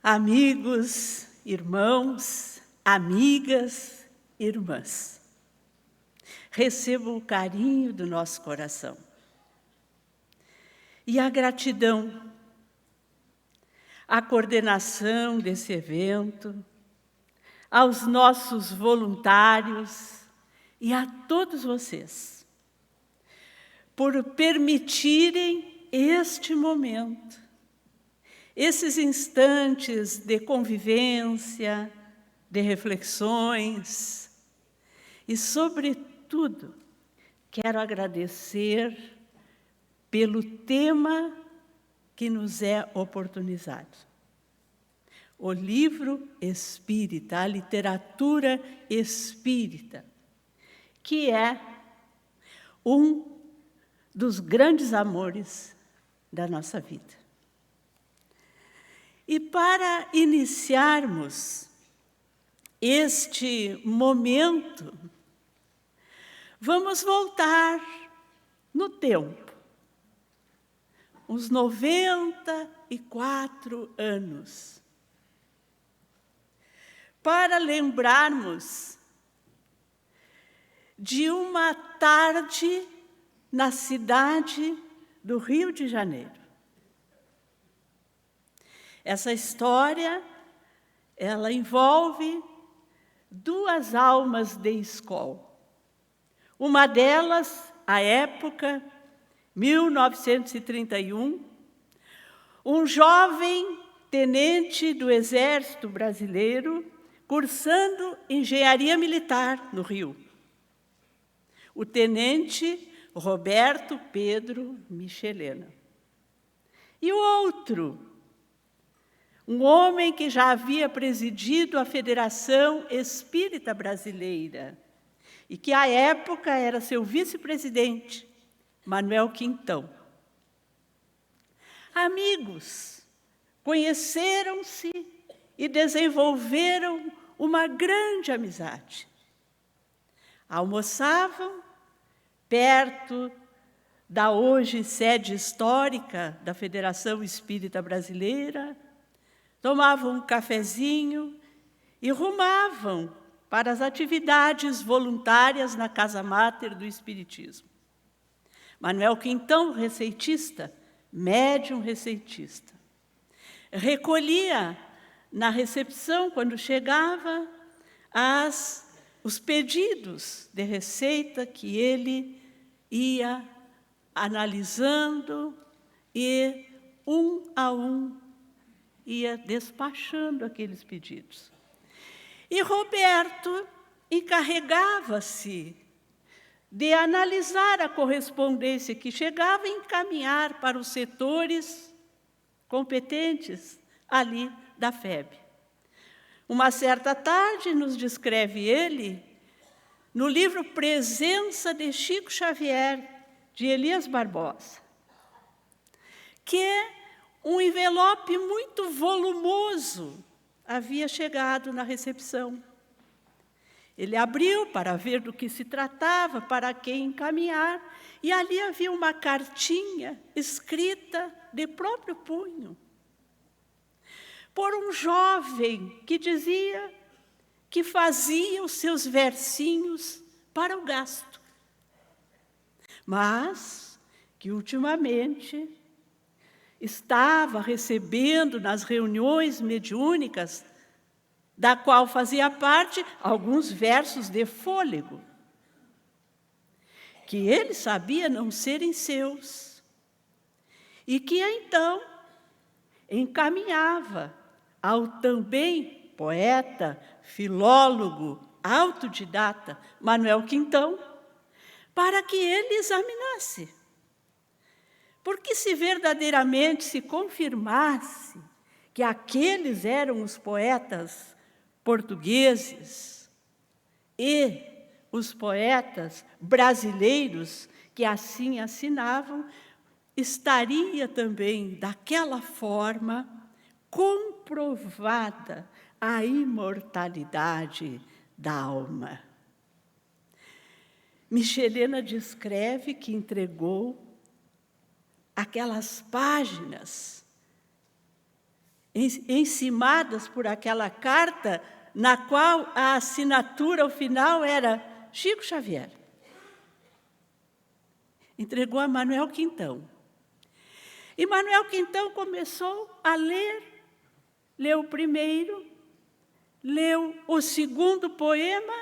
amigos, irmãos, amigas, irmãs. Recebam o carinho do nosso coração. E a gratidão, a coordenação desse evento, aos nossos voluntários e a todos vocês, por permitirem este momento, esses instantes de convivência, de reflexões e, sobretudo, quero agradecer pelo tema que nos é oportunizado. O livro espírita, a literatura espírita, que é um dos grandes amores da nossa vida. E para iniciarmos este momento, vamos voltar no tempo, uns 94 anos, para lembrarmos de uma tarde na cidade do Rio de Janeiro. Essa história, ela envolve duas almas de escola. Uma delas, à época, 1931, um jovem tenente do Exército Brasileiro cursando engenharia militar no Rio. O tenente Roberto Pedro Michelena. E o outro, um homem que já havia presidido a Federação Espírita Brasileira e que, à época, era seu vice-presidente, Manuel Quintão. Amigos, conheceram-se e desenvolveram uma grande amizade. Almoçavam perto da hoje sede histórica da Federação Espírita Brasileira, tomavam um cafezinho e rumavam para as atividades voluntárias na Casa Máter do Espiritismo. Manuel Quintão, receitista, médium receitista, recolhia na recepção, quando chegava, os pedidos de receita que ele ia analisando e, um a um, ia despachando aqueles pedidos. E Roberto encarregava-se de analisar a correspondência que chegava e encaminhar para os setores competentes ali da FEB. Uma certa tarde, nos descreve ele, no livro Presença de Chico Xavier, de Elias Barbosa, que um envelope muito volumoso havia chegado na recepção. Ele abriu para ver do que se tratava, para quem encaminhar, e ali havia uma cartinha escrita de próprio punho, por um jovem que dizia que fazia os seus versinhos para o gasto, mas que ultimamente estava recebendo nas reuniões mediúnicas, da qual fazia parte, alguns versos de fôlego, que ele sabia não serem seus, e que então encaminhava ao também poeta, filólogo, autodidata Manuel Quintão, para que ele examinasse. Porque se verdadeiramente se confirmasse que aqueles eram os poetas portugueses e os poetas brasileiros que assim assinavam, estaria também, daquela forma, comprovada a imortalidade da alma. Michelena descreve que entregou aquelas páginas encimadas por aquela carta, na qual a assinatura, ao final, era Chico Xavier. Entregou a Manuel Quintão. E Manuel Quintão começou a ler. Leu o primeiro, leu o segundo poema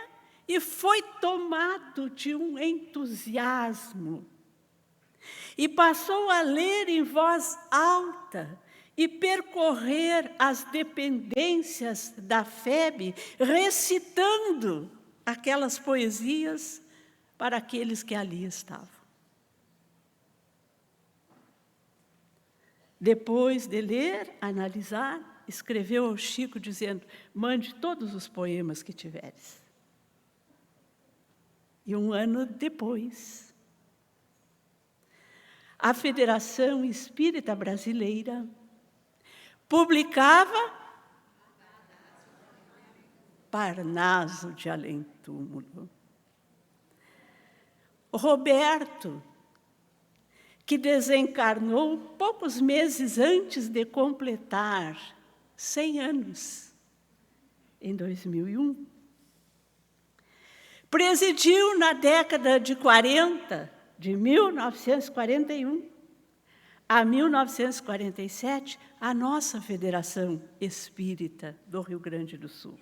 e foi tomado de um entusiasmo. E passou a ler em voz alta e percorrer as dependências da FEB, recitando aquelas poesias para aqueles que ali estavam. Depois de ler, analisar, escreveu ao Chico dizendo: mande todos os poemas que tiveres. E um ano depois, a Federação Espírita Brasileira publicava Parnaso de Além-Túmulo. Roberto, que desencarnou poucos meses antes de completar 100 anos, em 2001, presidiu na década de 40, de 1941 a 1947, a nossa Federação Espírita do Rio Grande do Sul.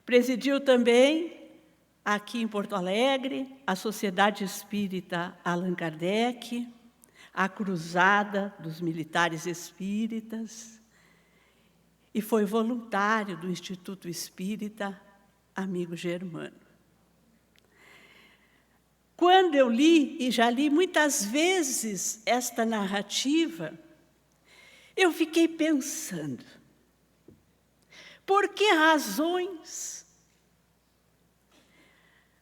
Presidiu também, aqui em Porto Alegre, a Sociedade Espírita Allan Kardec, a Cruzada dos Militares Espíritas, e foi voluntário do Instituto Espírita Amigo Germano. Quando eu li, e já li muitas vezes esta narrativa, eu fiquei pensando, por que razões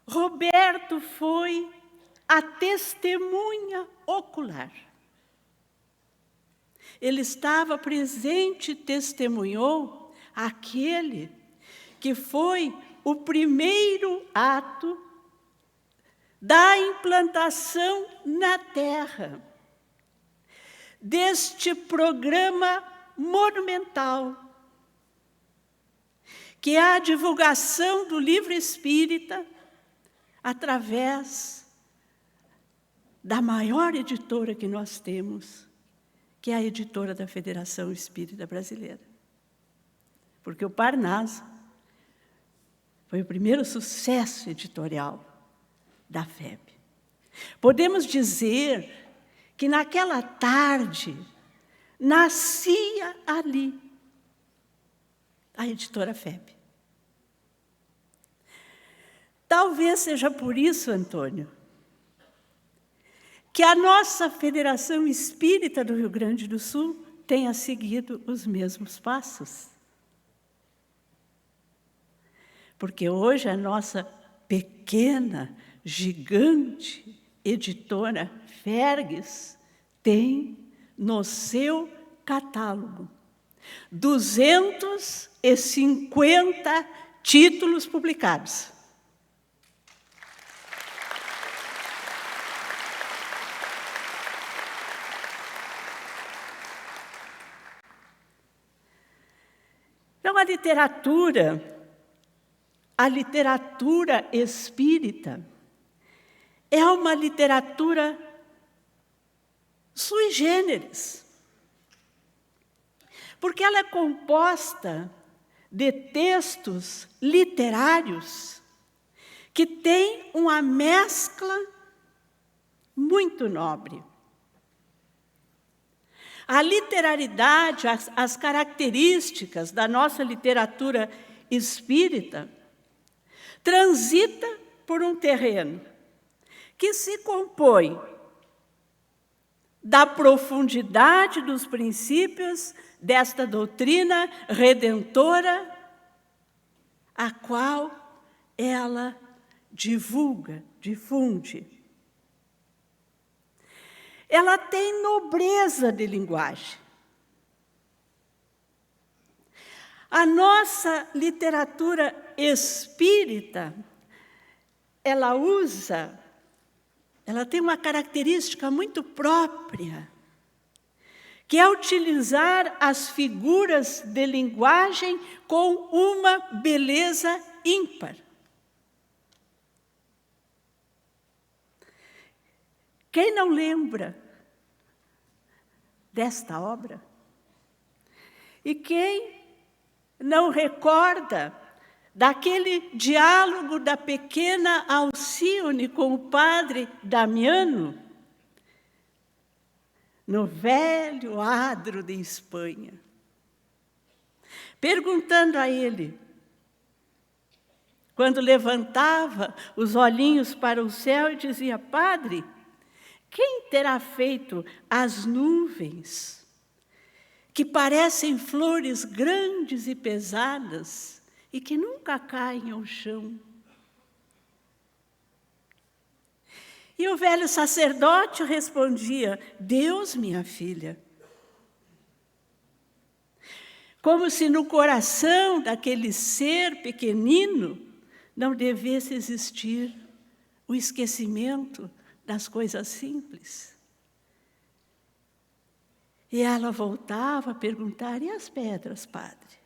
Roberto foi a testemunha ocular? Ele estava presente e testemunhou aquele que foi o primeiro ato da implantação na Terra deste programa monumental, que é a divulgação do livro espírita através da maior editora que nós temos, que é a editora da Federação Espírita Brasileira. Porque o Parnaso foi o primeiro sucesso editorial da FEB. Podemos dizer que naquela tarde nascia ali a editora FEB. Talvez seja por isso, Antônio, que a nossa Federação Espírita do Rio Grande do Sul tenha seguido os mesmos passos. Porque hoje a nossa pequena, gigante editora Fergues tem no seu catálogo 250 títulos publicados. Então, a literatura espírita é uma literatura sui generis, porque ela é composta de textos literários que têm uma mescla muito nobre. A literalidade, as características da nossa literatura espírita transita por um terreno que se compõe da profundidade dos princípios desta doutrina redentora, a qual ela difunde. Ela tem nobreza de linguagem. A nossa literatura espírita, ela tem uma característica muito própria, que é utilizar as figuras de linguagem com uma beleza ímpar. Quem não lembra desta obra? E quem não recorda daquele diálogo da pequena Alcione com o padre Damiano, no velho adro de Espanha, perguntando a ele, quando levantava os olhinhos para o céu e dizia: Padre, quem terá feito as nuvens, que parecem flores grandes e pesadas e que nunca caem ao chão? E o velho sacerdote respondia: Deus, minha filha. Como se no coração daquele ser pequenino não devesse existir o esquecimento das coisas simples. E ela voltava a perguntar: e as pedras, padre?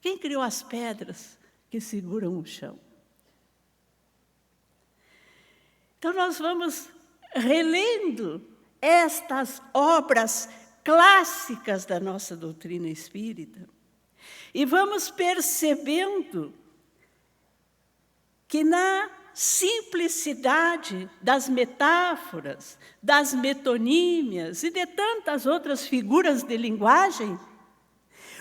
Quem criou as pedras que seguram o chão? Então, nós vamos relendo estas obras clássicas da nossa doutrina espírita e vamos percebendo que na simplicidade das metáforas, das metonímias e de tantas outras figuras de linguagem,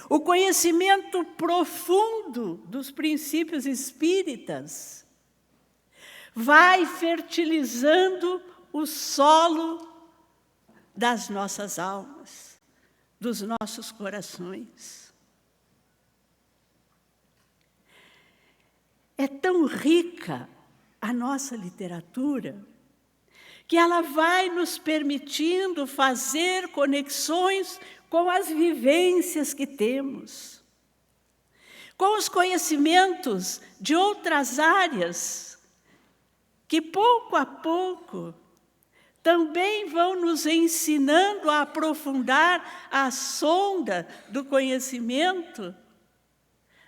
o conhecimento profundo dos princípios espíritas vai fertilizando o solo das nossas almas, dos nossos corações. É tão rica a nossa literatura que ela vai nos permitindo fazer conexões com as vivências que temos, com os conhecimentos de outras áreas, que pouco a pouco também vão nos ensinando a aprofundar a sonda do conhecimento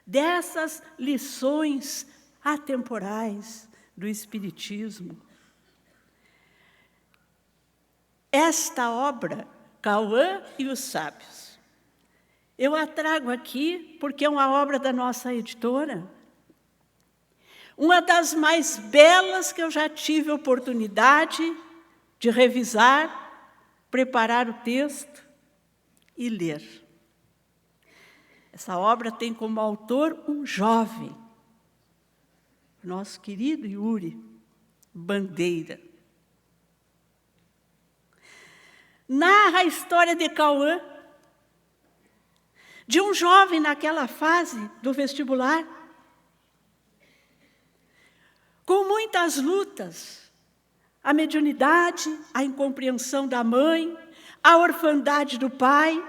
dessas lições atemporais do Espiritismo. Esta obra, Cauã e os Sábios, eu a trago aqui porque é uma obra da nossa editora, uma das mais belas que eu já tive a oportunidade de revisar, preparar o texto e ler. Essa obra tem como autor um jovem, nosso querido Yuri Bandeira. Narra a história de Cauã, de um jovem naquela fase do vestibular, com muitas lutas, a mediunidade, a incompreensão da mãe, a orfandade do pai,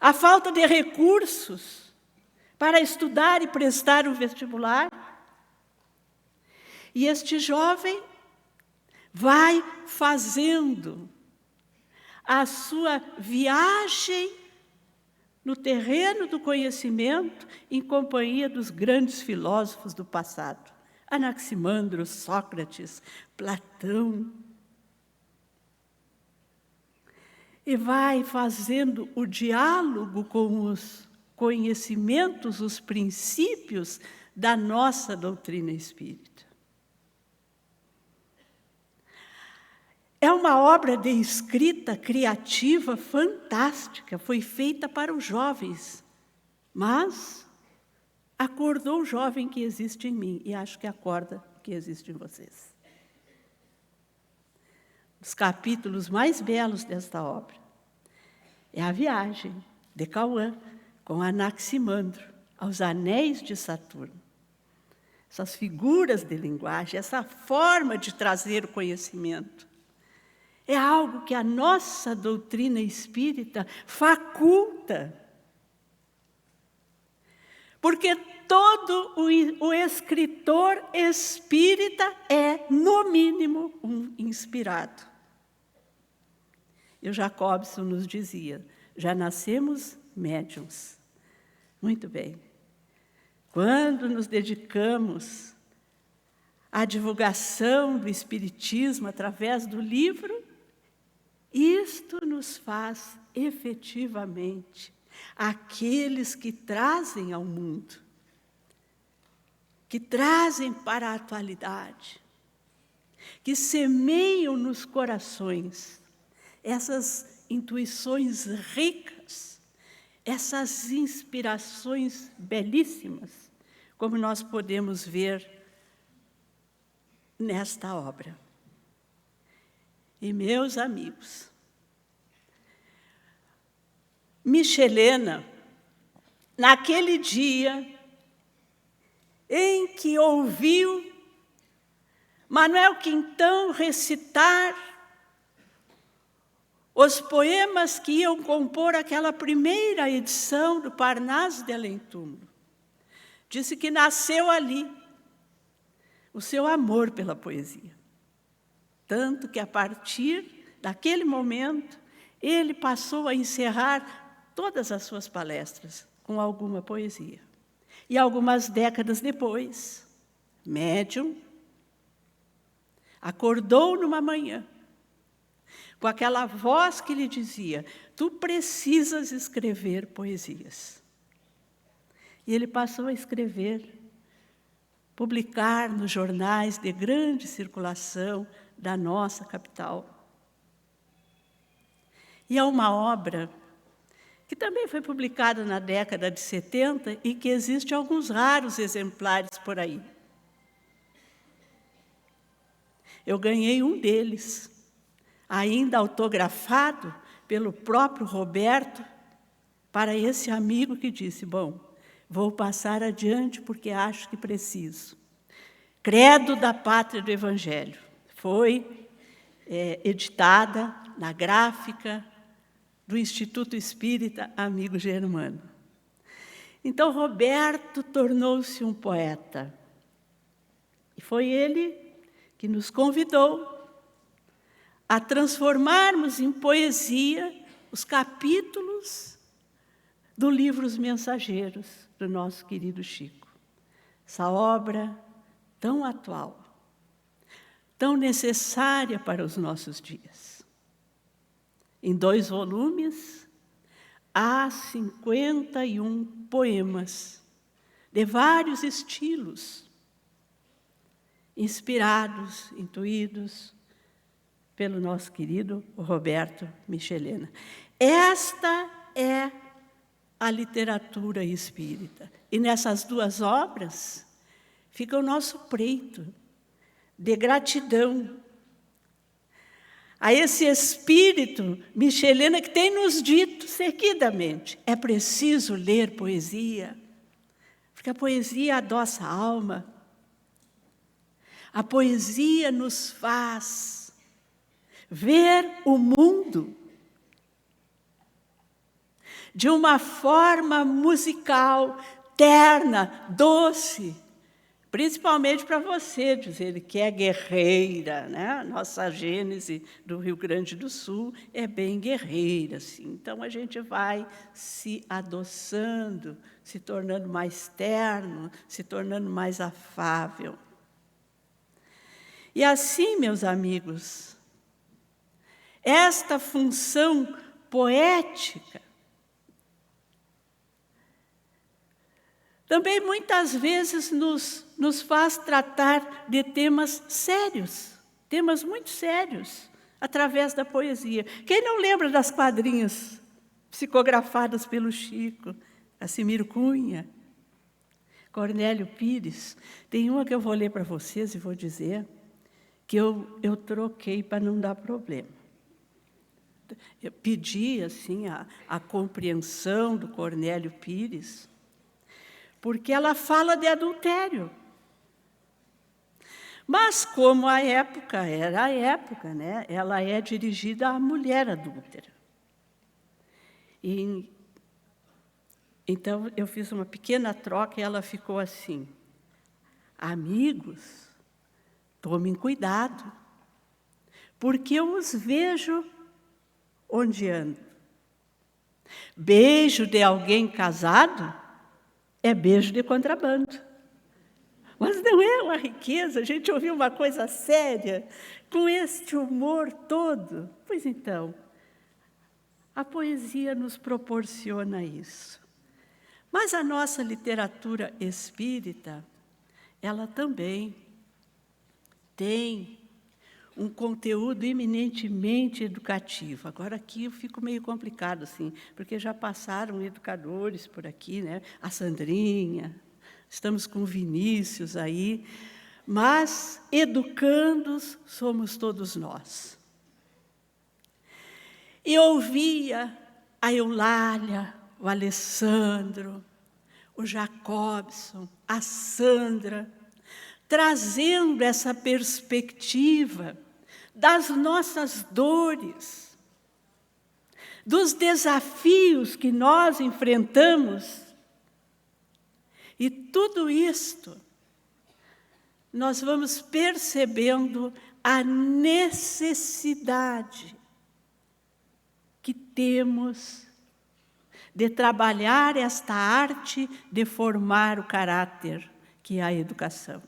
a falta de recursos para estudar e prestar o vestibular. E este jovem vai fazendo a sua viagem no terreno do conhecimento em companhia dos grandes filósofos do passado, Anaximandro, Sócrates, Platão. E vai fazendo o diálogo com os conhecimentos, os princípios da nossa doutrina espírita. É uma obra de escrita criativa fantástica, foi feita para os jovens, mas acordou o jovem que existe em mim, e acho que acorda o que existe em vocês. Os capítulos mais belos desta obra é a viagem de Cauã com Anaximandro aos anéis de Saturno. Essas figuras de linguagem, essa forma de trazer o conhecimento, é algo que a nossa doutrina espírita faculta. Porque todo o escritor espírita é, no mínimo, um inspirado. E o Jacobson nos dizia, já nascemos médiuns. Muito bem. Quando nos dedicamos à divulgação do Espiritismo através do livro, isto nos faz efetivamente aqueles que trazem ao mundo, que trazem para a atualidade, que semeiam nos corações essas intuições ricas, essas inspirações belíssimas, como nós podemos ver nesta obra. E, meus amigos, Michelena, naquele dia em que ouviu Manuel Quintão recitar os poemas que iam compor aquela primeira edição do Parnaso de Além-Túmulo, disse que nasceu ali o seu amor pela poesia. Tanto que, a partir daquele momento, ele passou a encerrar todas as suas palestras com alguma poesia. E algumas décadas depois, médium, acordou numa manhã, com aquela voz que lhe dizia, tu precisas escrever poesias. E ele passou a escrever, publicar nos jornais de grande circulação da nossa capital. E é uma obra que também foi publicada na década de 70 e que existe alguns raros exemplares por aí. Eu ganhei um deles, ainda autografado pelo próprio Roberto, para esse amigo que disse, bom, vou passar adiante porque acho que preciso. Credo da Pátria do Evangelho. Foi editada na gráfica do Instituto Espírita Amigo Germano. Então, Roberto tornou-se um poeta. E foi ele que nos convidou a transformarmos em poesia os capítulos do livro Os Mensageiros, do nosso querido Chico. Essa obra tão atual, tão necessária para os nossos dias. Em 2 volumes, há 51 poemas de vários estilos, inspirados, intuídos pelo nosso querido Roberto Michelena. Esta é a literatura espírita. E nessas 2 obras fica o nosso preito de gratidão a esse espírito Michelena que tem nos dito seguidamente, é preciso ler poesia, porque a poesia adoça a alma, a poesia nos faz ver o mundo de uma forma musical, terna, doce, principalmente para você, dizer que é guerreira, né? Nossa gênese do Rio Grande do Sul é bem guerreira, assim. Então a gente vai se adoçando, se tornando mais terno, se tornando mais afável. E assim, meus amigos, esta função poética também muitas vezes nos faz tratar de temas sérios, temas muito sérios, através da poesia. Quem não lembra das quadrinhas psicografadas pelo Chico, Cassimiro Cunha, Cornélio Pires? Tem uma que eu vou ler para vocês e vou dizer que eu troquei para não dar problema. Eu pedi assim, a compreensão do Cornélio Pires, porque ela fala de adultério. Mas, como a época era a época, né, ela é dirigida à mulher adúltera. Então, eu fiz uma pequena troca e ela ficou assim: amigos, tomem cuidado, porque eu os vejo onde ando. Beijo de alguém casado é beijo de contrabando. Mas não é uma riqueza a gente ouvir uma coisa séria com este humor todo. Pois então, a poesia nos proporciona isso. Mas a nossa literatura espírita, ela também tem um conteúdo eminentemente educativo. Agora aqui eu fico meio complicado, assim, porque já passaram educadores por aqui, né? A Sandrinha, estamos com o Vinícius aí, mas educandos somos todos nós. E ouvia a Eulália, o Alessandro, o Jacobson, a Sandra, trazendo essa perspectiva das nossas dores, dos desafios que nós enfrentamos. E tudo isto, nós vamos percebendo a necessidade que temos de trabalhar esta arte de formar o caráter, que é a educação.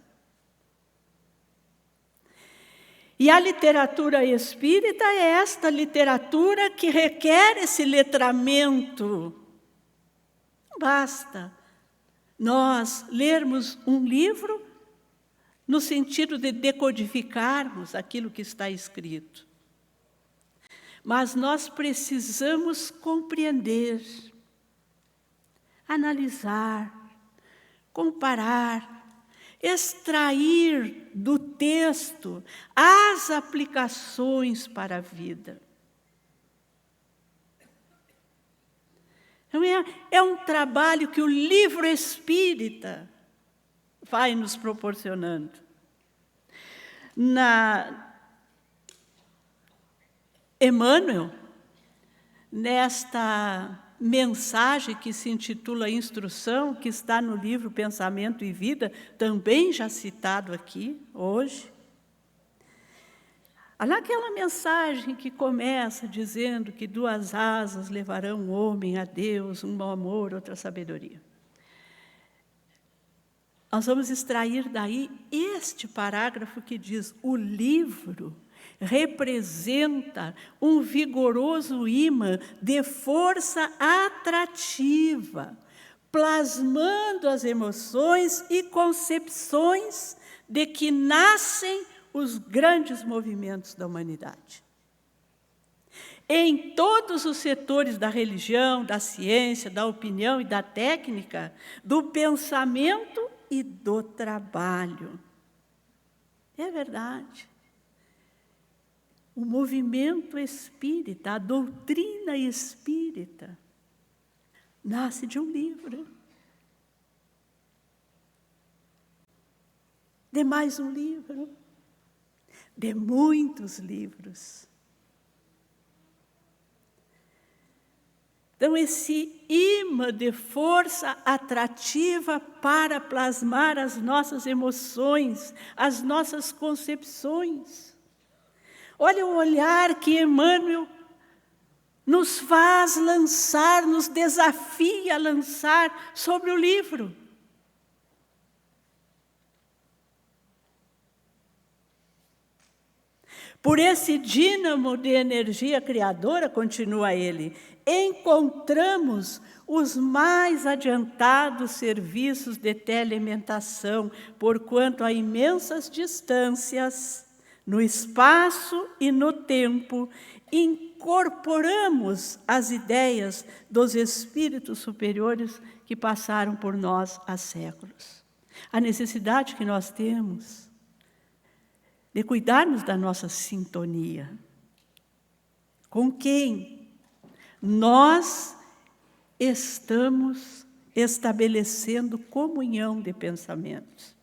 E a literatura espírita é esta literatura que requer esse letramento. Não basta nós lermos um livro no sentido de decodificarmos aquilo que está escrito. Mas nós precisamos compreender, analisar, comparar, extrair do texto as aplicações para a vida. Então, é um trabalho que o livro espírita vai nos proporcionando. Emmanuel, nesta mensagem que se intitula Instrução, que está no livro Pensamento e Vida, também já citado aqui hoje. Olha aquela mensagem que começa dizendo que 2 asas levarão o homem a Deus, um bom amor, outra sabedoria. Nós vamos extrair daí este parágrafo que diz: o livro representa um vigoroso ímã de força atrativa, plasmando as emoções e concepções de que nascem os grandes movimentos da humanidade. Em todos os setores da religião, da ciência, da opinião e da técnica, do pensamento e do trabalho. É verdade. O movimento espírita, a doutrina espírita, nasce de um livro. De mais um livro. De muitos livros. Então, esse imã de força atrativa para plasmar as nossas emoções, as nossas concepções. Olha o olhar que Emmanuel nos faz lançar, nos desafia a lançar sobre o livro. Por esse dínamo de energia criadora, continua ele, encontramos os mais adiantados serviços de telealimentação, porquanto a imensas distâncias, no espaço e no tempo, incorporamos as ideias dos espíritos superiores que passaram por nós há séculos. A necessidade que nós temos de cuidarmos da nossa sintonia. Com quem nós estamos estabelecendo comunhão de pensamentos.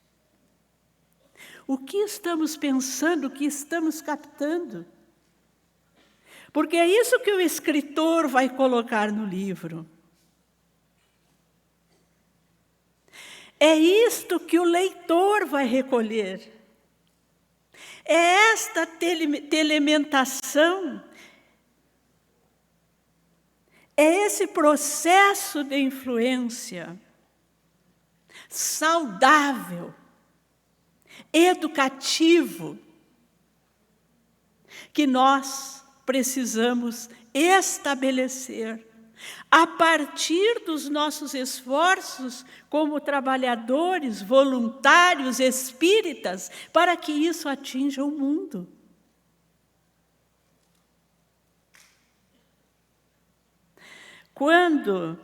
O que estamos pensando, o que estamos captando? Porque é isso que o escritor vai colocar no livro. É isto que o leitor vai recolher. É esta telementação É esse processo de influência saudável, educativo, que nós precisamos estabelecer a partir dos nossos esforços como trabalhadores, voluntários, espíritas, para que isso atinja o mundo. Quando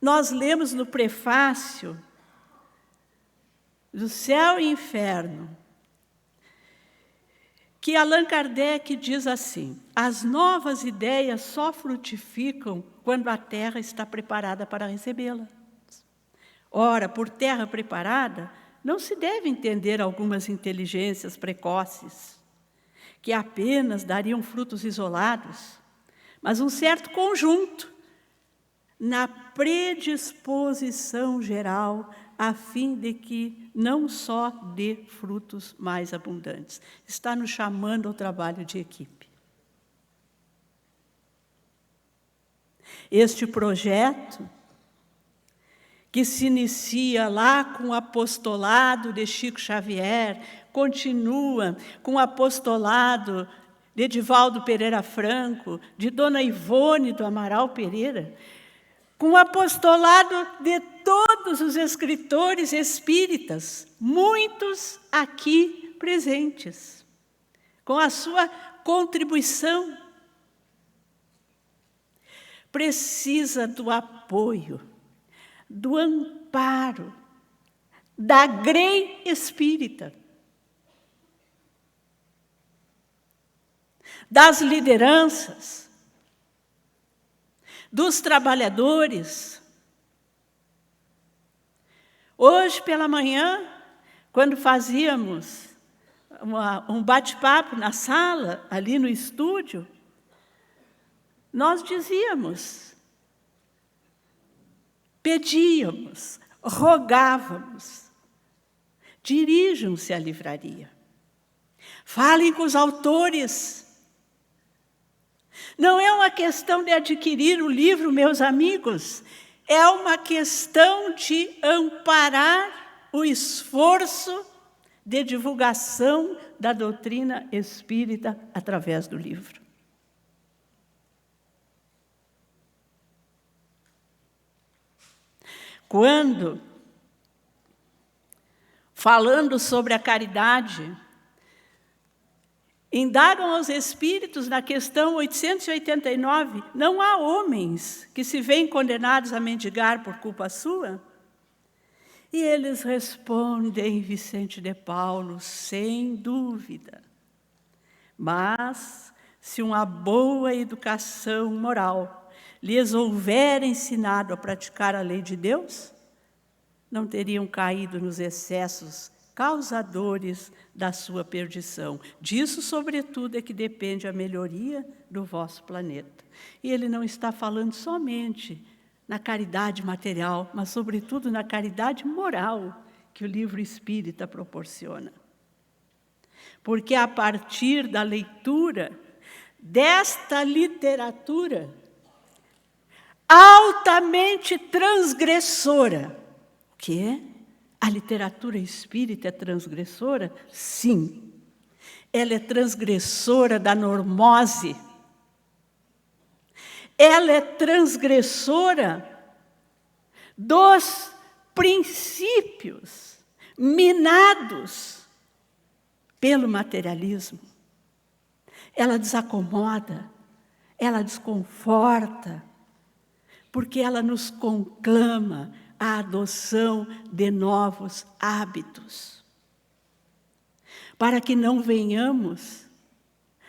nós lemos no prefácio do Céu e Inferno, que Allan Kardec diz assim: as novas ideias só frutificam quando a terra está preparada para recebê-las. Ora, por terra preparada, não se deve entender algumas inteligências precoces, que apenas dariam frutos isolados, mas um certo conjunto, na predisposição geral, a fim de que não só dê frutos mais abundantes. Está nos chamando ao trabalho de equipe. Este projeto, que se inicia lá com o apostolado de Chico Xavier, continua com o apostolado de Edivaldo Pereira Franco, de Dona Ivone do Amaral Pereira, com o apostolado de todos os escritores espíritas, muitos aqui presentes, com a sua contribuição. Precisa do apoio, do amparo, da grei espírita, das lideranças, dos trabalhadores. Hoje pela manhã, quando fazíamos um bate-papo na sala, ali no estúdio, nós dizíamos, pedíamos, rogávamos, dirijam-se à livraria, falem com os autores. Não é uma questão de adquirir o livro, meus amigos, é uma questão de amparar o esforço de divulgação da doutrina espírita através do livro. Quando, falando sobre a caridade, indagam aos espíritos na questão 889, não há homens que se veem condenados a mendigar por culpa sua? E eles respondem, Vicente de Paulo, sem dúvida. Mas, se uma boa educação moral lhes houver ensinado a praticar a lei de Deus, não teriam caído nos excessos causadores da sua perdição. Disso, sobretudo, é que depende a melhoria do vosso planeta. E ele não está falando somente na caridade material, mas, sobretudo, na caridade moral que o livro espírita proporciona. Porque, a partir da leitura desta literatura altamente transgressora, o que é? A literatura espírita é transgressora? Sim. Ela é transgressora da normose. Ela é transgressora dos princípios minados pelo materialismo. Ela desacomoda, ela desconforta, porque ela nos conclama a adoção de novos hábitos, para que não venhamos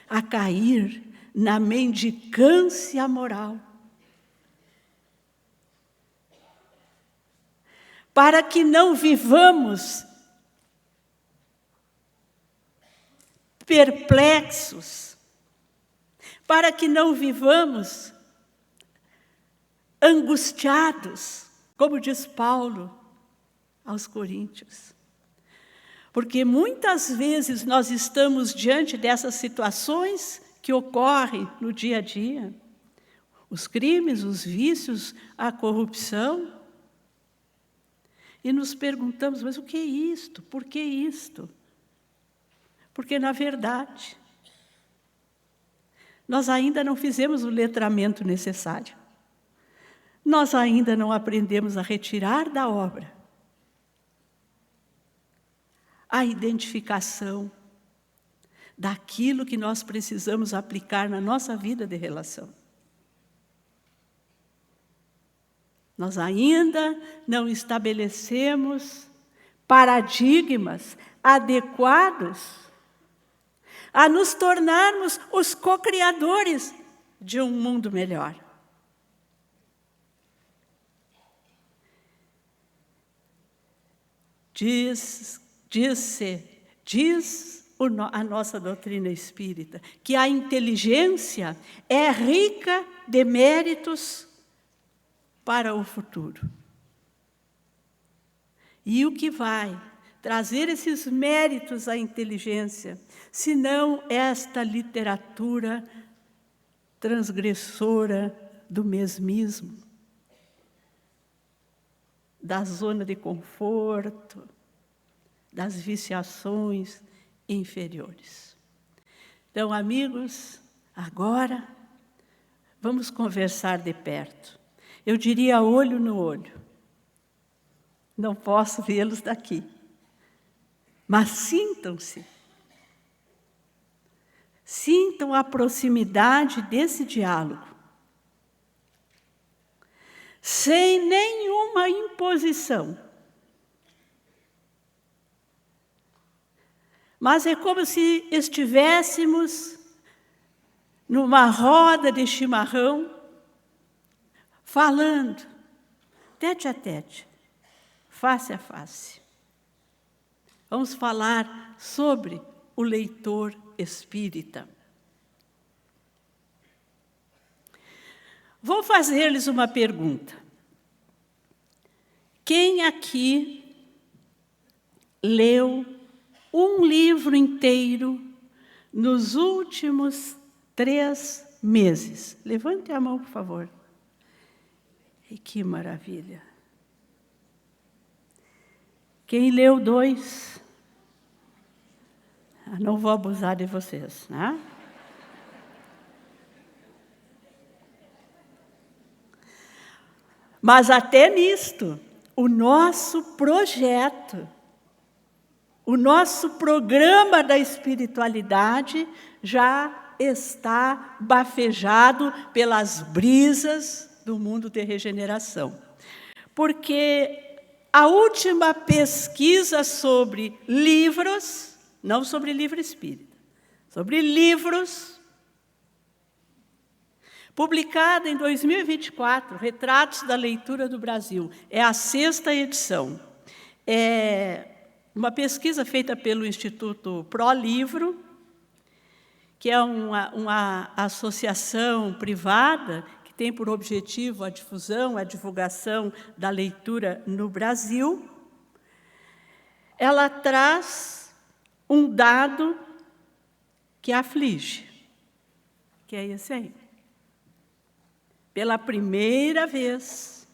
a cair na mendicância moral, para que não vivamos perplexos, para que não vivamos angustiados, como diz Paulo aos Coríntios. Porque muitas vezes nós estamos diante dessas situações que ocorrem no dia a dia. os crimes, os vícios, a corrupção. E nos perguntamos, mas o que é isto? Por que isto? Porque, na verdade, nós ainda não fizemos o letramento necessário. Nós ainda não aprendemos a retirar da obra a identificação daquilo que nós precisamos aplicar na nossa vida de relação. Nós ainda não estabelecemos paradigmas adequados a nos tornarmos os co-criadores de um mundo melhor. Diz a nossa doutrina espírita que a inteligência é rica de méritos para o futuro. E o que vai trazer esses méritos à inteligência, senão esta literatura transgressora do mesmismo, da zona de conforto, das viciações inferiores. Então, amigos, agora vamos conversar de perto. Eu diria olho no olho. Não posso vê-los daqui. Mas sintam-se. Sintam a proximidade desse diálogo. Sem nenhuma imposição. Mas é como se estivéssemos numa roda de chimarrão, falando, tete a tete, face a face. Vamos falar sobre o leitor espírita. Vou fazer-lhes uma pergunta. Quem aqui leu um livro inteiro nos últimos 3 meses? Levante a mão, por favor. E que maravilha! Quem leu 2? Não vou abusar de vocês, né? Mas até nisto, o nosso projeto, o nosso programa da espiritualidade já está bafejado pelas brisas do mundo de regeneração. Porque a última pesquisa sobre livros, não sobre livro espírita, sobre livros, publicada em 2024, Retratos da Leitura do Brasil, é a 6ª edição. É uma pesquisa feita pelo Instituto ProLivro, que é uma associação privada que tem por objetivo a difusão, a divulgação da leitura no Brasil. Ela traz um dado que aflige, que é esse aí. Pela primeira vez,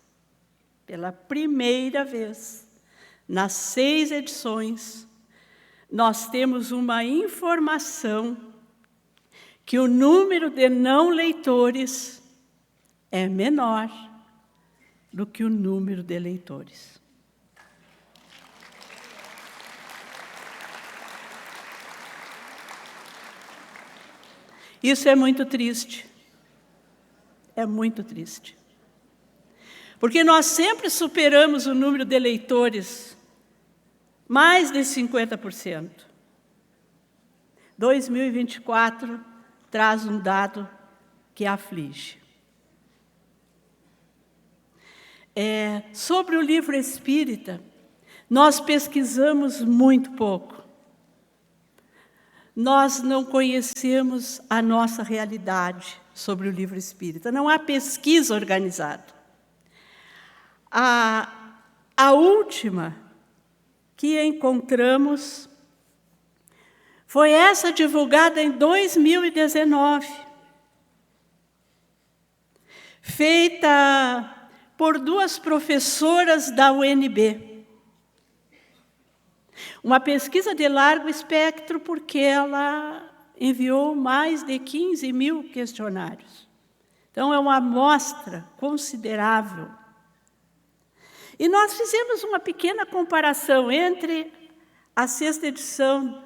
nas 6 edições, nós temos uma informação que o número de não leitores é menor do que o número de leitores. Isso é muito triste. É muito triste. Porque nós sempre superamos o número de leitores, mais de 50%. 2024 traz um dado que aflige. Sobre o livro espírita, nós pesquisamos muito pouco. Nós não conhecemos a nossa realidade sobre o livro espírita. Não há pesquisa organizada. A última que encontramos foi essa divulgada em 2019, feita por 2 professoras da UNB. Uma pesquisa de largo espectro, porque ela enviou mais de 15 mil questionários. Então, é uma amostra considerável. E nós fizemos uma pequena comparação entre a 6ª edição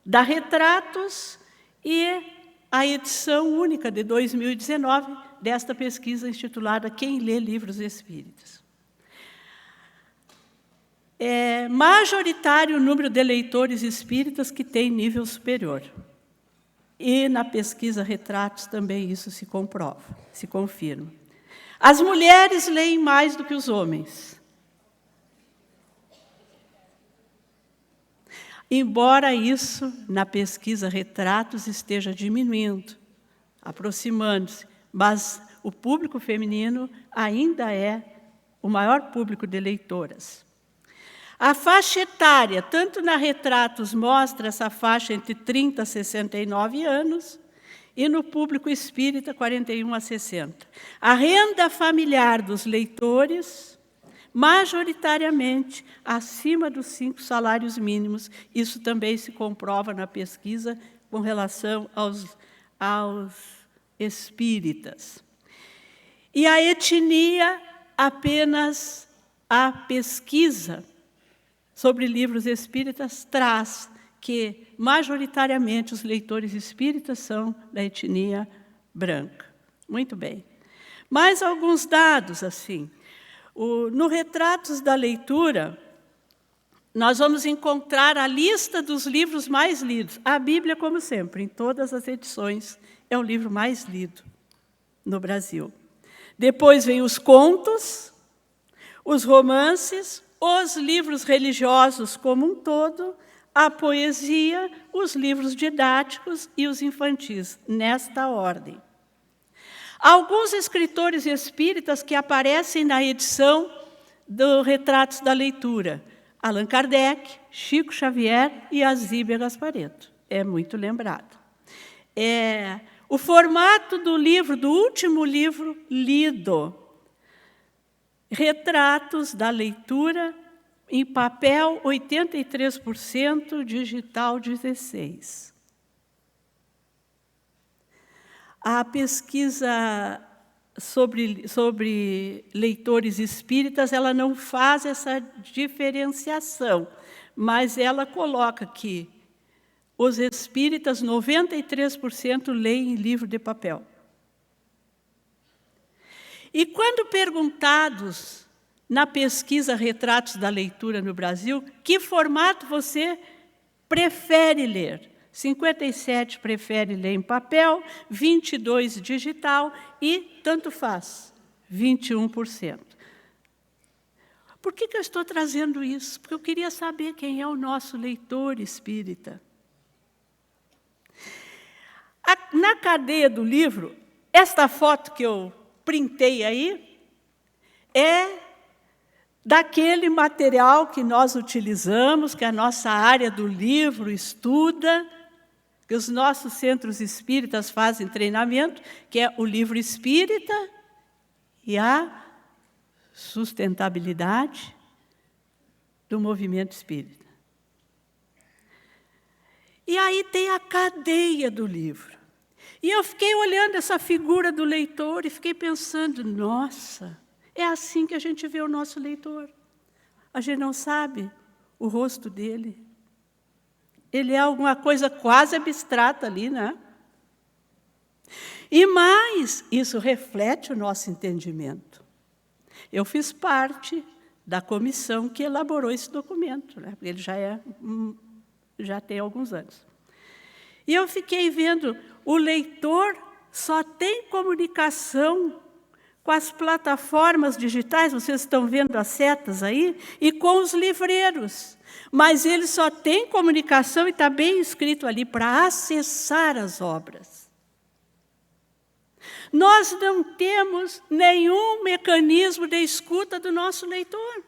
da Retratos e a edição única de 2019 desta pesquisa intitulada Quem lê livros espíritas. É majoritário o número de leitores espíritas que tem nível superior. E na pesquisa Retratos também isso se comprova, se confirma. As mulheres leem mais do que os homens. Embora isso, na pesquisa Retratos, esteja diminuindo, aproximando-se, mas o público feminino ainda é o maior público de leitoras. A faixa etária, tanto na Retratos, mostra essa faixa entre 30 a 69 anos, e no público espírita, 41 a 60. A renda familiar dos leitores, majoritariamente acima dos 5 salários mínimos. Isso também se comprova na pesquisa com relação aos espíritas. E a etnia, apenas a pesquisa sobre livros espíritas traz que, majoritariamente, os leitores espíritas são da etnia branca. Muito bem. Mais alguns dados, assim. No Retratos da Leitura, nós vamos encontrar a lista dos livros mais lidos. A Bíblia, como sempre, em todas as edições, é o livro mais lido no Brasil. Depois vem os contos, os romances, os livros religiosos como um todo, a poesia, os livros didáticos e os infantis, nesta ordem. Alguns escritores espíritas que aparecem na edição do Retratos da Leitura: Allan Kardec, Chico Xavier e Azíbia Gasparetto. É muito lembrado. O formato do livro, do último livro lido, Retratos da Leitura, em papel 83%, digital 16%. A pesquisa sobre leitores espíritas, ela não faz essa diferenciação, mas ela coloca que os espíritas, 93% leem livro de papel. E quando perguntados na pesquisa Retratos da Leitura no Brasil, que formato você prefere ler? 57% prefere ler em papel, 22% digital e tanto faz, 21%. Por que eu estou trazendo isso? Porque eu queria saber quem é o nosso leitor espírita. Na cadeia do livro, esta foto que eu printei aí é daquele material que nós utilizamos, que a nossa área do livro estuda, que os nossos centros espíritas fazem treinamento, que é o livro espírita e a sustentabilidade do movimento espírita. E aí tem a cadeia do livro. E eu fiquei olhando essa figura do leitor e fiquei pensando, nossa, é assim que a gente vê o nosso leitor. A gente não sabe o rosto dele. Ele é alguma coisa quase abstrata ali, né? E mais, isso reflete o nosso entendimento. Eu fiz parte da comissão que elaborou esse documento, né? Ele já tem alguns anos. E eu fiquei vendo, o leitor só tem comunicação com as plataformas digitais, vocês estão vendo as setas aí, e com os livreiros. Mas ele só tem comunicação, e está bem escrito ali, para acessar as obras. Nós não temos nenhum mecanismo de escuta do nosso leitor.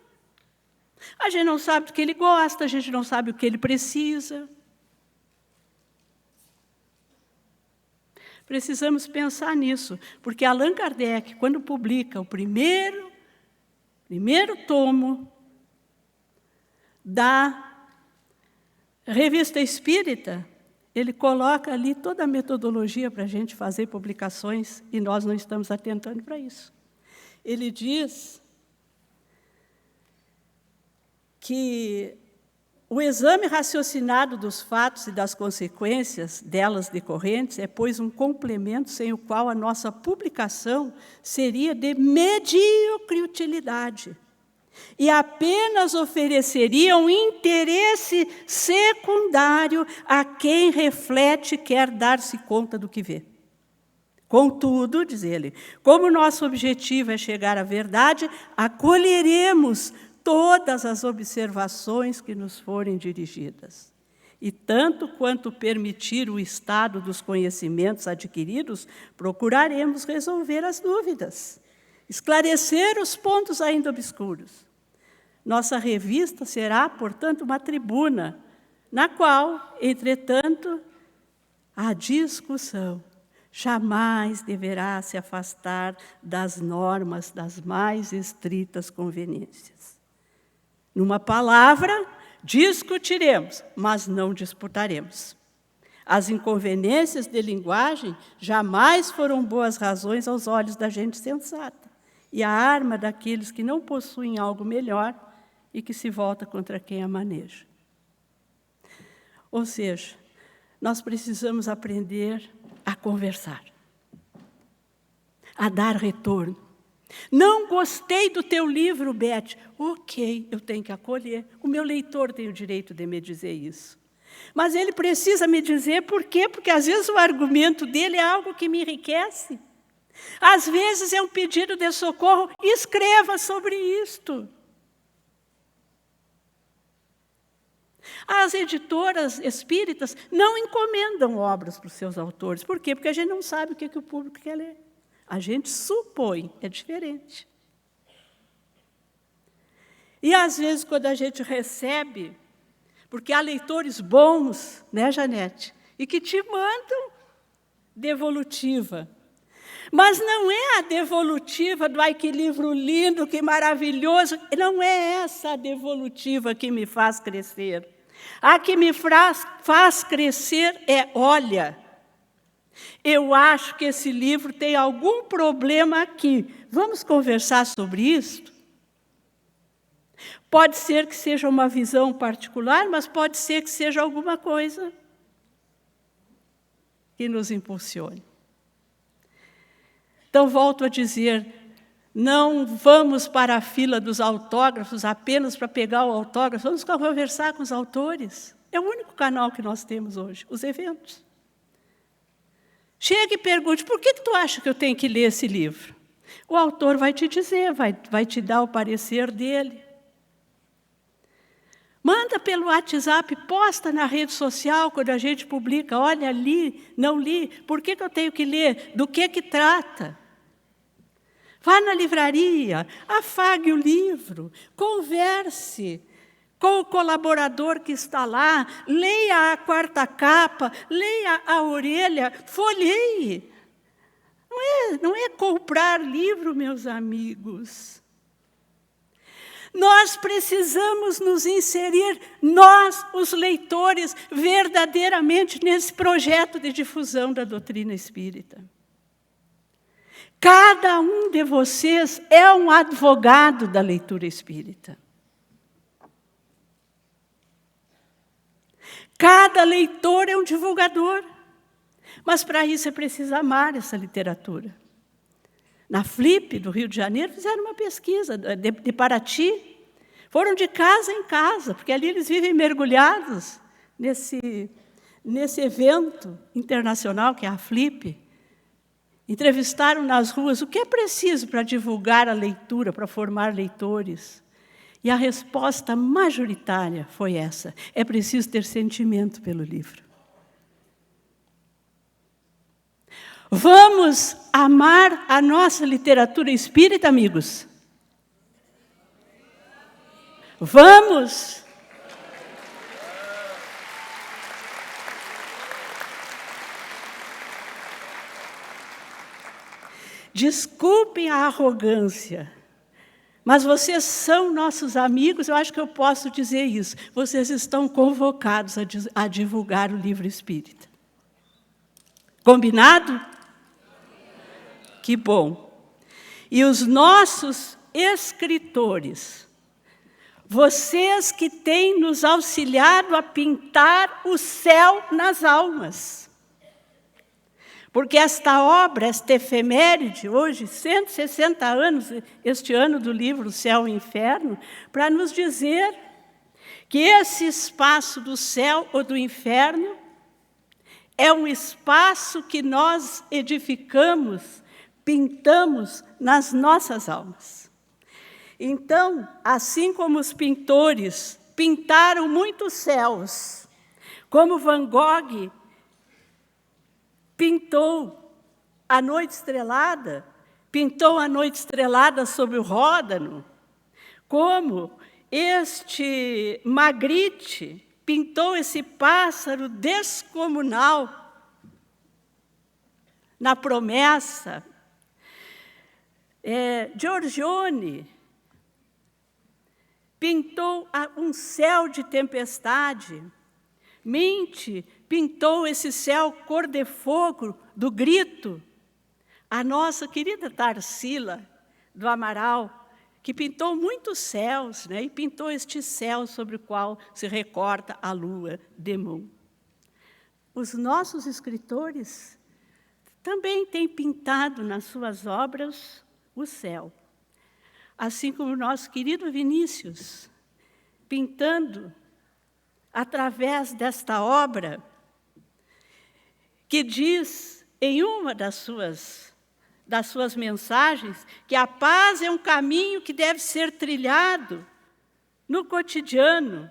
A gente não sabe do que ele gosta, a gente não sabe o que ele precisa. Precisamos pensar nisso, porque Allan Kardec, quando publica o primeiro tomo da Revista Espírita, ele coloca ali toda a metodologia para a gente fazer publicações, e nós não estamos atentando para isso. Ele diz que o exame raciocinado dos fatos e das consequências delas decorrentes é, pois, um complemento sem o qual a nossa publicação seria de medíocre utilidade e apenas ofereceria um interesse secundário a quem reflete e quer dar-se conta do que vê. Contudo, diz ele, como nosso objetivo é chegar à verdade, acolheremos todas as observações que nos forem dirigidas. E tanto quanto permitir o estado dos conhecimentos adquiridos, procuraremos resolver as dúvidas, esclarecer os pontos ainda obscuros. Nossa revista será, portanto, uma tribuna, na qual, entretanto, a discussão jamais deverá se afastar das normas das mais estritas conveniências. Numa palavra, discutiremos, mas não disputaremos. As inconveniências de linguagem jamais foram boas razões aos olhos da gente sensata, e a arma daqueles que não possuem algo melhor e que se volta contra quem a maneja. Ou seja, nós precisamos aprender a conversar, a dar retorno. Não gostei do teu livro, Beth. Ok, eu tenho que acolher. O meu leitor tem o direito de me dizer isso. Mas ele precisa me dizer por quê? Porque às vezes o argumento dele é algo que me enriquece. Às vezes é um pedido de socorro. Escreva sobre isto. As editoras espíritas não encomendam obras para os seus autores. Por quê? Porque a gente não sabe o que o público quer ler. A gente supõe, é diferente. E, às vezes, quando a gente recebe, porque há leitores bons, né, Janete? E que te mandam devolutiva. Mas não é a devolutiva do ai, que livro lindo, que maravilhoso. Não é essa a devolutiva que me faz crescer. A que me faz crescer é, olha, eu acho que esse livro tem algum problema aqui. Vamos conversar sobre isso? Pode ser que seja uma visão particular, mas pode ser que seja alguma coisa que nos impulsione. Então, volto a dizer, não vamos para a fila dos autógrafos apenas para pegar o autógrafo, vamos conversar com os autores. É o único canal que nós temos hoje, os eventos. Chega e pergunte, por que tu acha que eu tenho que ler esse livro? O autor vai te dizer, vai te dar o parecer dele. Manda pelo WhatsApp, posta na rede social, quando a gente publica, olha, li, não li, por que eu tenho que ler? Do que trata? Vá na livraria, afague o livro, converse com o colaborador que está lá, leia a quarta capa, leia a orelha, folheie. Não é comprar livro, meus amigos. Nós precisamos nos inserir, nós, os leitores, verdadeiramente nesse projeto de difusão da doutrina espírita. Cada um de vocês é um advogado da leitura espírita. Cada leitor é um divulgador. Mas, para isso, é preciso amar essa literatura. Na Flip, do Rio de Janeiro, fizeram uma pesquisa de Paraty. Foram de casa em casa, porque ali eles vivem mergulhados nesse evento internacional, que é a Flip. Entrevistaram nas ruas o que é preciso para divulgar a leitura, para formar leitores. E a resposta majoritária foi essa: é preciso ter sentimento pelo livro. Vamos amar a nossa literatura espírita, amigos? Vamos! Desculpem a arrogância, mas vocês são nossos amigos, eu acho que eu posso dizer isso. Vocês estão convocados a divulgar o livro espírita. Combinado? Que bom. E os nossos escritores, vocês que têm nos auxiliado a pintar o céu nas almas. Porque esta obra, esta efeméride, hoje, 160 anos, este ano do livro Céu e Inferno, para nos dizer que esse espaço do céu ou do inferno é um espaço que nós edificamos, pintamos nas nossas almas. Então, assim como os pintores pintaram muitos céus, como Van Gogh pintou a noite estrelada sobre o Ródano, como este Magritte pintou esse pássaro descomunal na Promessa. Giorgione pintou um céu de tempestade. Minte pintou esse céu cor de fogo do Grito. A nossa querida Tarsila do Amaral, que pintou muitos céus, né? E pintou este céu sobre o qual se recorta a lua de Moon. Os nossos escritores também têm pintado nas suas obras o céu. Assim como o nosso querido Vinícius, pintando através desta obra, que diz em uma das suas mensagens que a paz é um caminho que deve ser trilhado no cotidiano,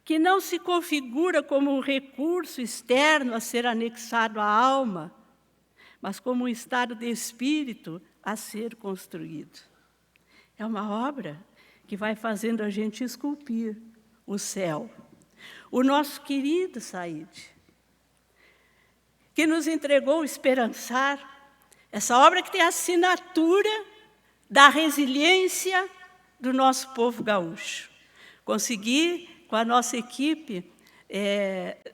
que não se configura como um recurso externo a ser anexado à alma, mas como um estado de espírito a ser construído. É uma obra que vai fazendo a gente esculpir o céu. O nosso querido Said, que nos entregou o Esperançar, essa obra que tem a assinatura da resiliência do nosso povo gaúcho. Consegui, com a nossa equipe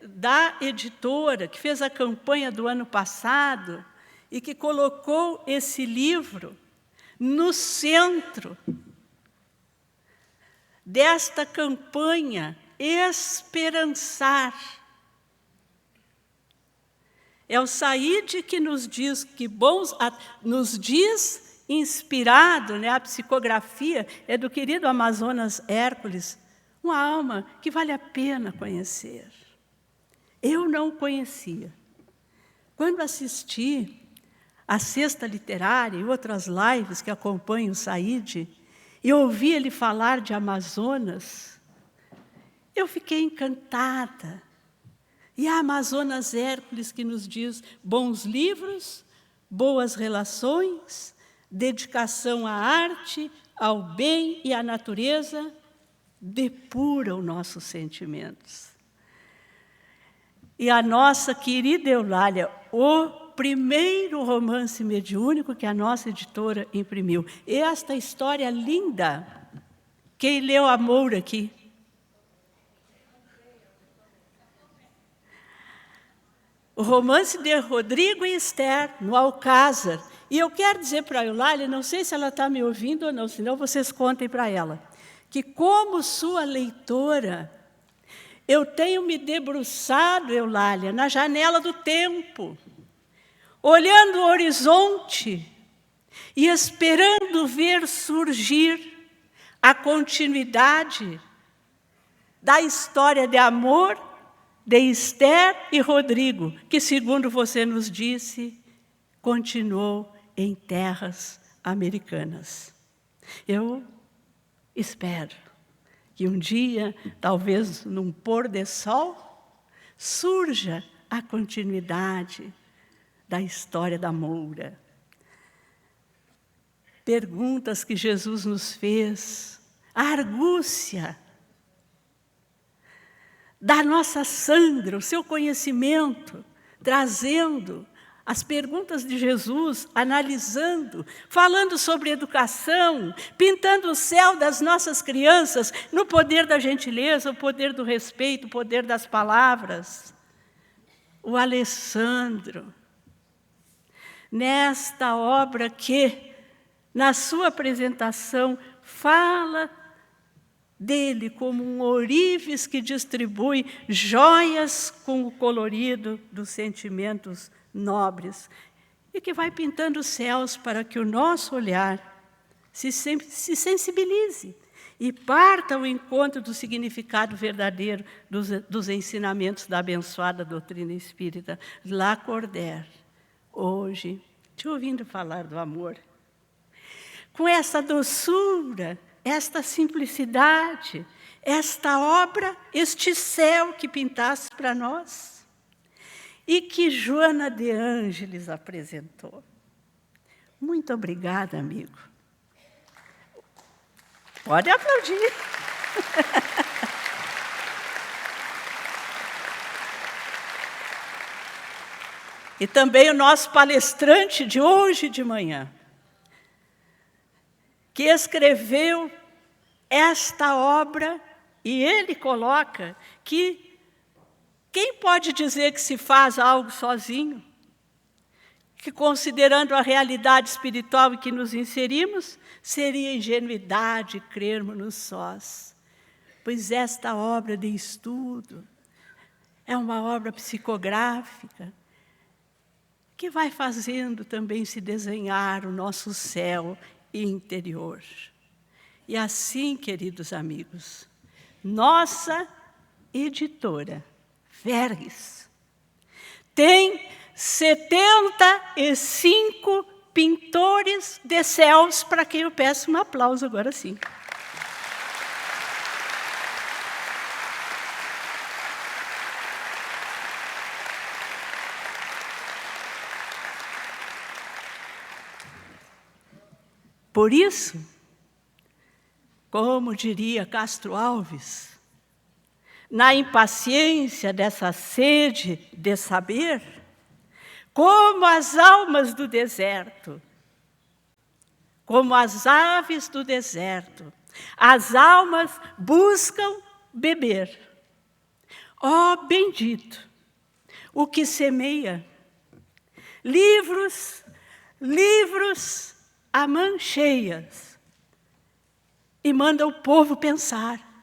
da editora, que fez a campanha do ano passado e que colocou esse livro no centro desta campanha Esperançar. É o Said que nos diz inspirado, né, a psicografia é do querido Amazonas Hércules, uma alma que vale a pena conhecer. Eu não conhecia. Quando assisti a Sexta Literária e outras lives que acompanham o Said, e ouvi ele falar de Amazonas, eu fiquei encantada. E a Amazonas Hércules que nos diz bons livros, boas relações, dedicação à arte, ao bem e à natureza, depuram nossos sentimentos. E a nossa querida Eulália, o primeiro romance mediúnico que a nossa editora imprimiu. E esta história linda, quem leu Amor aqui? O romance de Rodrigo e Esther, no Alcázar. E eu quero dizer para a Eulália, não sei se ela está me ouvindo ou não, senão vocês contem para ela, que como sua leitora, eu tenho me debruçado, Eulália, na janela do tempo, olhando o horizonte e esperando ver surgir a continuidade da história de amor de Esther e Rodrigo, que, segundo você nos disse, continuou em terras americanas. Eu espero que um dia, talvez num pôr de sol, surja a continuidade da história da Moura. Perguntas que Jesus nos fez, a argúcia da nossa Sandra, o seu conhecimento, trazendo as perguntas de Jesus, analisando, falando sobre educação, pintando o céu das nossas crianças no poder da gentileza, o poder do respeito, o poder das palavras. O Alessandro, nesta obra que, na sua apresentação, fala dele como um ourives que distribui joias com o colorido dos sentimentos nobres e que vai pintando os céus para que o nosso olhar se sensibilize e parta ao encontro do significado verdadeiro dos ensinamentos da abençoada doutrina espírita. Lacordaire, hoje, te ouvindo falar do amor, com essa doçura, esta simplicidade, esta obra, este céu que pintaste para nós, e que Joana de Ângeles apresentou. Muito obrigada, amigo. Pode aplaudir. E também o nosso palestrante de hoje de manhã, que escreveu esta obra, e ele coloca que quem pode dizer que se faz algo sozinho? Que, considerando a realidade espiritual em que nos inserimos, seria ingenuidade crermos nos sós. Pois esta obra de estudo é uma obra psicográfica que vai fazendo também se desenhar o nosso céu interior. E assim, queridos amigos, nossa editora, Vergues, tem 75 pintores de céus, para quem eu peço um aplauso agora sim. Por isso, como diria Castro Alves, na impaciência dessa sede de saber, como as almas do deserto, como as aves do deserto, as almas buscam beber. Ó bendito, o que semeia livros, livros a mãos cheias, e manda o povo pensar.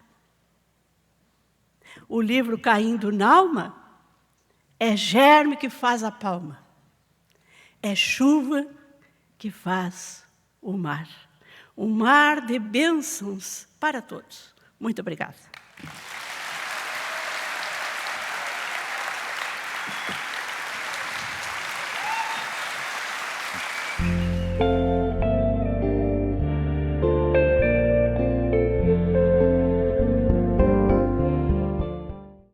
O livro caindo na alma é germe que faz a palma, é chuva que faz o mar. Um mar de bênçãos para todos. Muito obrigada.